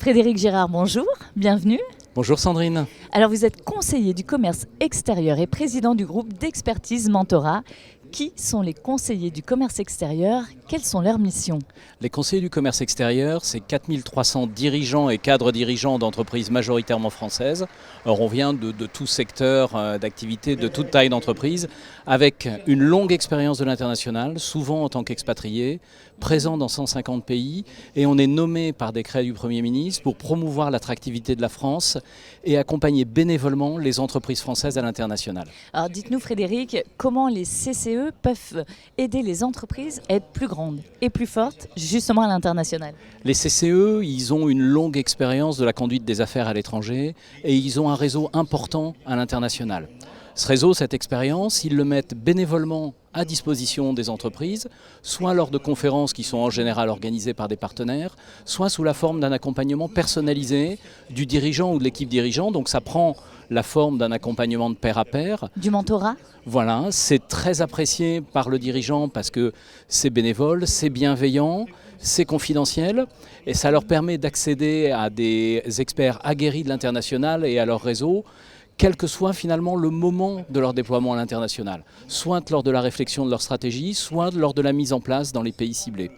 Frédéric Girard, bonjour, bienvenue. Bonjour Sandrine. Alors vous êtes conseiller du commerce extérieur et président du groupe d'expertise Mentorat. Qui sont les conseillers du commerce extérieur? Quelles sont leurs missions? Les conseillers du commerce extérieur, c'est 4300 dirigeants et cadres dirigeants d'entreprises majoritairement françaises. Alors on vient de tout secteur d'activité, de toute taille d'entreprise, avec une longue expérience de l'international, souvent en tant qu'expatriés, présents dans 150 pays, et on est nommé par décret du Premier ministre pour promouvoir l'attractivité de la France et accompagner bénévolement les entreprises françaises à l'international. Alors dites-nous Frédéric, comment les CCE peuvent aider les entreprises à être plus grandes et plus fortes justement à l'international? Les CCE, ils ont une longue expérience de la conduite des affaires à l'étranger et ils ont un réseau important à l'international. Ce réseau, cette expérience, ils le mettent bénévolement à disposition des entreprises, soit lors de conférences qui sont en général organisées par des partenaires, soit sous la forme d'un accompagnement personnalisé du dirigeant ou de l'équipe dirigeante. Donc ça prend la forme d'un accompagnement de pair à pair. Du mentorat? Voilà, c'est très apprécié par le dirigeant parce que c'est bénévole, c'est bienveillant, c'est confidentiel et ça leur permet d'accéder à des experts aguerris de l'international et à leur réseau, quel que soit finalement le moment de leur déploiement à l'international, soit lors de la réflexion de leur stratégie, soit lors de la mise en place dans les pays ciblés.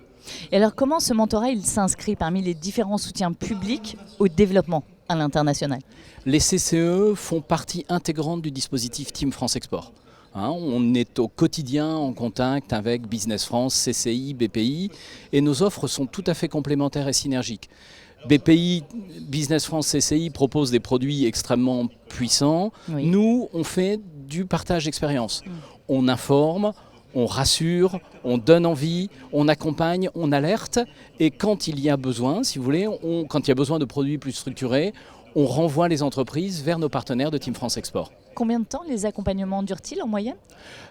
Et alors comment ce mentorat il s'inscrit parmi les différents soutiens publics au développement à l'international? Les CCE font partie intégrante du dispositif Team France Export. On est au quotidien en contact avec Business France, CCI, BPI et nos offres sont tout à fait complémentaires et synergiques. BPI, Business France, CCI proposent des produits extrêmement puissants. Oui. Nous, on fait du partage d'expérience. On informe, on rassure, on donne envie, on accompagne, on alerte. Et quand il y a besoin, si vous voulez, quand il y a besoin de produits plus structurés, on renvoie les entreprises vers nos partenaires de Team France Export. Combien de temps les accompagnements durent-ils en moyenne?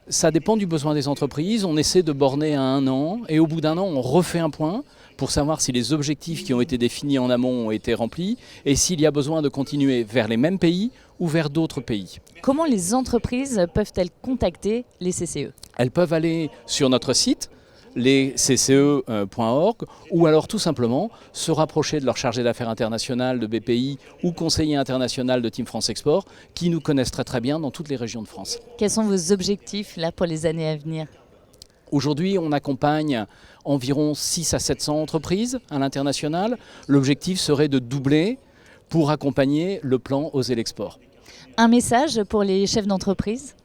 Ça dépend du besoin des entreprises. On essaie de borner à 1 an et au bout d'1 an, on refait un point pour savoir si les objectifs qui ont été définis en amont ont été remplis et s'il y a besoin de continuer vers les mêmes pays ou vers d'autres pays. Comment les entreprises peuvent-elles contacter les CCE? Elles peuvent aller sur notre site lescce.org ou alors tout simplement se rapprocher de leur chargé d'affaires international de BPI ou conseiller international de Team France Export qui nous connaissent très très bien dans toutes les régions de France. Quels sont vos objectifs là pour les années à venir? Aujourd'hui, on accompagne environ 600 à 700 entreprises à l'international. L'objectif serait de doubler pour accompagner le plan Oser l'export. Un message pour les chefs d'entreprise?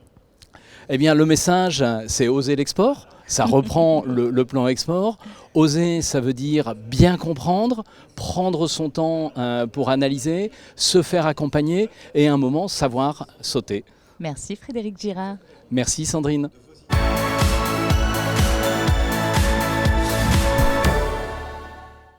Eh bien, le message, c'est Oser l'export. Ça reprend le plan export. Oser, ça veut dire bien comprendre, prendre son temps pour analyser, se faire accompagner et à un moment savoir sauter. Merci Frédéric Girard. Merci Sandrine.